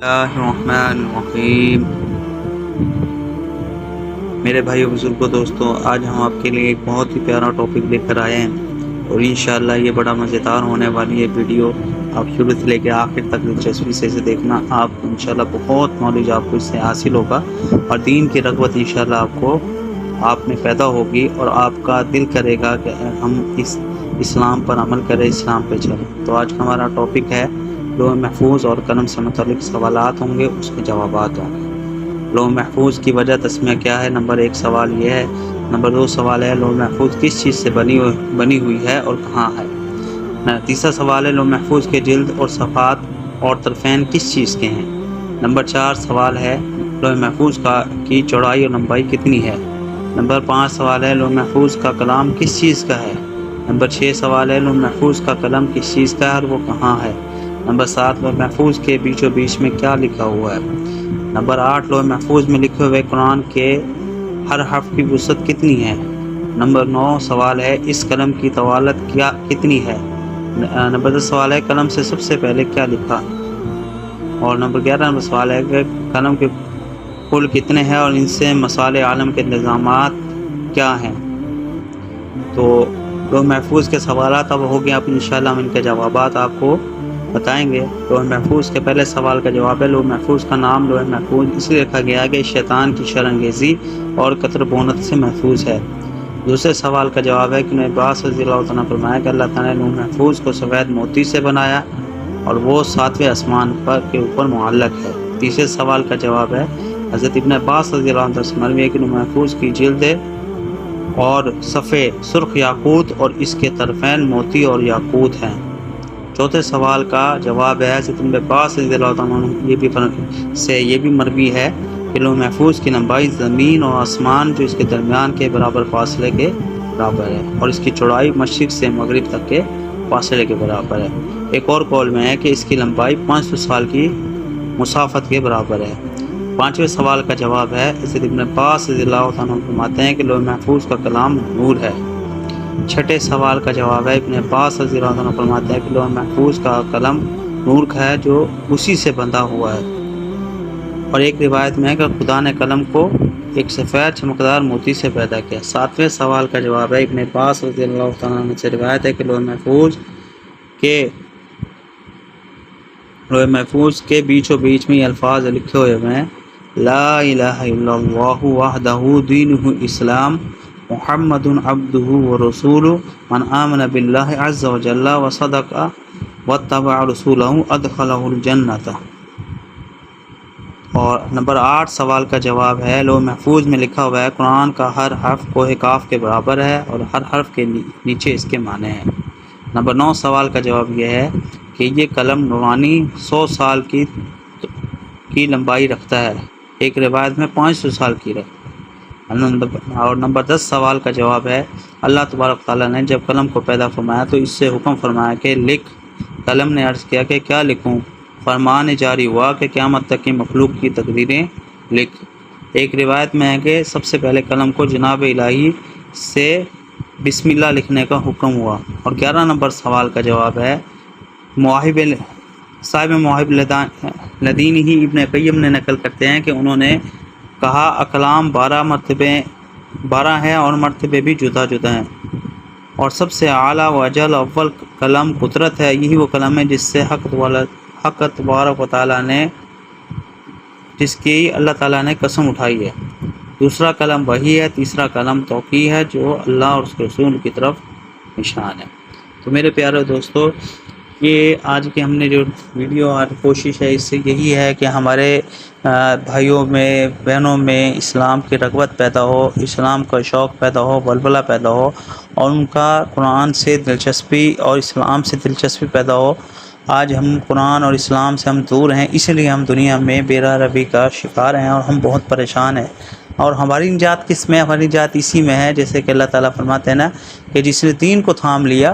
اللہ الرحمن الرحیم۔ میرے بھائیو بزرگوں دوستوں، آج ہم آپ کے لیے ایک بہت ہی پیارا ٹاپک لے کر آئے ہیں اور انشاءاللہ یہ بڑا مزیدار ہونے والی ہے ویڈیو۔ آپ شروع سے لے کے آخر تک دلچسپی سے دیکھنا، آپ انشاءاللہ بہت نالج آپ کو اس سے حاصل ہوگا اور دین کی رغبت انشاءاللہ آپ میں پیدا ہوگی اور آپ کا دل کرے گا کہ ہم اس اسلام پر عمل کریں، اسلام پہ چلیں۔ تو آج کا ہمارا ٹاپک ہے لوح محفوظ اور قلم سے متعلق سوالات ہوں گے، اس کے جوابات ہوں گے۔ لوح محفوظ کی وجہ تسمیہ کیا ہے؟ نمبر 1 سوال یہ ہے۔ نمبر 2 سوال ہے لوح محفوظ کس چیز سے بنی ہوئی ہے اور کہاں ہے؟ تیسرا سوال ہے لوح محفوظ کے جلد اور صفحات اور طرفین کس چیز کے ہیں؟ نمبر 4 سوال ہے لوح محفوظ کی چوڑائی اور لمبائی کتنی ہے؟ نمبر 5 سوال ہے لوح محفوظ کا کلام کس چیز کا ہے؟ نمبر 6 سوال ہے لوح محفوظ کا قلم کس چیز کا ہے اور وہ کہاں ہے؟ نمبر 7 لوح محفوظ کے بیچوں بیچ میں کیا لکھا ہوا ہے؟ نمبر 8 لوح محفوظ میں لکھے ہوئے قرآن کے ہر حرف کی وسعت کتنی ہے؟ نمبر 9 سوال ہے اس قلم کی طوالت کتنی ہے؟ نمبر 10 سوال ہے قلم سے سب سے پہلے کیا لکھا؟ اور نمبر 11 نمبر سوال ہے کہ قلم کے کل کتنے ہیں اور ان سے مصالح عالم کے انتظامات کیا ہیں؟ تو لوح محفوظ کے سوالات اب ہو گئے، اب انشاءاللہ ہم ان کے جوابات آپ کو بتائیں گے۔ لوح محفوظ کے پہلے سوال کا جواب ہے لوح محفوظ کا نام لوح محفوظ اس لیے رکھا گیا کہ شیطان کی شر انگیزی اور قطر بونت سے محفوظ ہے۔ دوسرے سوال کا جواب ہے کہ ابن عباس رضی اللہ عنہ فرمایا کہ اللہ تعالیٰ نے لوح محفوظ کو سفید موتی سے بنایا اور وہ 7ویں آسمان کے اوپر معلق ہے۔ تیسرے سوال کا جواب ہے حضرت ابن عباس رضی اللہ عنہ سے مروی ہے کہ لوح محفوظ کی جلد اور صفحے سرخ یاقوت اور اس کے طرفین موتی اور یاقوت ہیں۔ چوتھے سوال کا جواب ہے حضرت ابن عباس رضی اللہ عنہ یہ بھی مروی ہے کہ لوح محفوظ کی لمبائی زمین اور آسمان جو اس کے درمیان کے برابر فاصلے کے برابر ہے اور اس کی چوڑائی مشرق سے مغرب تک کے فاصلے کے برابر ہے۔ ایک اور قول میں ہے کہ اس کی لمبائی 500 سال کی مسافت کے برابر ہے۔ پانچویں سوال کا جواب ہے حضرت ابن عباس رضی اللہ عنہ فرماتے ہیں کہ لوح محفوظ کا کلام نور ہے۔ چھٹے سوال کا جواب ہے ابن عباس رضی اللہ عنہ فرماتے ہیں کہ لوح محفوظ کا قلم نور کا ہے جو اسی سے بندھا ہوا ہے، اور ایک روایت میں ہے کہ خدا نے قلم کو ایک سفید چمکدار موتی سے پیدا کیا۔ ساتویں سوال کا جواب ہے ابن عباس رضی اللہ عنہ سے روایت ہے کہ لوح محفوظ کے بیچوں بیچ میں یہ الفاظ لکھے ہوئے ہیں لا الہ الا اللہ وحدہ دینہ اسلام محمد عبدہ ورسولہ من آمن باللہ عز وجل وصدق واتبع رسولہ ادخلہ الجنۃ۔ اور نمبر 8 سوال کا جواب ہے لوح محفوظ میں لکھا ہوا ہے قرآن کا ہر حرف کوہ کاف کے برابر ہے اور ہر حرف کے نیچے اس کے معنی ہیں۔ نمبر 9 سوال کا جواب یہ ہے کہ یہ قلم نورانی 100 سال کی لمبائی رکھتا ہے، ایک روایت میں 500 سال کی رکھتا ہے۔ اور نمبر 10 سوال کا جواب ہے اللہ تبارک تعالیٰ نے جب قلم کو پیدا فرمایا تو اس سے حکم فرمایا کہ لکھ۔ قلم نے عرض کیا کہ کیا لکھوں؟ فرمان جاری ہوا کہ قیامت تک کی مخلوق کی تقدیریں لکھ۔ ایک روایت میں ہے کہ سب سے پہلے قلم کو جناب الہی سے بسم اللہ لکھنے کا حکم ہوا۔ اور 11 نمبر سوال کا جواب ہے صاحب مواہب لدین ہی ابن قیم نے نقل کرتے ہیں کہ انہوں نے کہا اقلام 12 ہیں اور مرتبے بھی جدا جدا ہیں، اور سب سے اعلیٰ و اجل اول قلم قدرت ہے، یہی وہ قلم ہے جس سے حق تبارک و تعالیٰ نے جس کی اللہ تعالیٰ نے قسم اٹھائی ہے۔ دوسرا قلم وحی ہے، تیسرا قلم توقیع ہے جو اللہ اور اس کے رسول کی طرف نشان ہے۔ تو میرے پیارے دوستو، یہ آج کی ہم نے جو ویڈیو اور کوشش ہے اس سے یہی ہے کہ ہمارے بھائیوں میں بہنوں میں اسلام کی رغبت پیدا ہو، اسلام کا شوق پیدا ہو، ولولہ پیدا ہو اور ان کا قرآن سے دلچسپی اور اسلام سے دلچسپی پیدا ہو۔ آج ہم قرآن اور اسلام سے ہم دور ہیں، اس لیے ہم دنیا میں بے راہ روی کا شکار ہیں اور ہم بہت پریشان ہیں، اور ہماری نجات کس میں؟ ہماری نجات اسی میں ہے جیسے کہ اللہ تعالیٰ فرماتے ہیں نا کہ جس نے دین کو تھام لیا،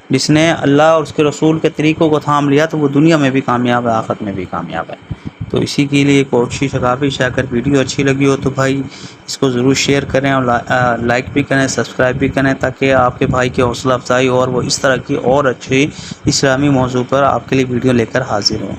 جس نے اللہ اور اس کے رسول کے طریقوں کو تھام لیا تو وہ دنیا میں بھی کامیاب ہے، آخرت میں بھی کامیاب ہے۔ تو اسی کے لیے کوشش کافی ہے، اگر ویڈیو اچھی لگی ہو تو بھائی اس کو ضرور شیئر کریں اور لائک بھی کریں، سبسکرائب بھی کریں، تاکہ آپ کے بھائی کی حوصلہ افزائی ہو اور وہ اس طرح کی اور اچھی اسلامی موضوع پر آپ کے لیے ویڈیو لے کر حاضر ہوں۔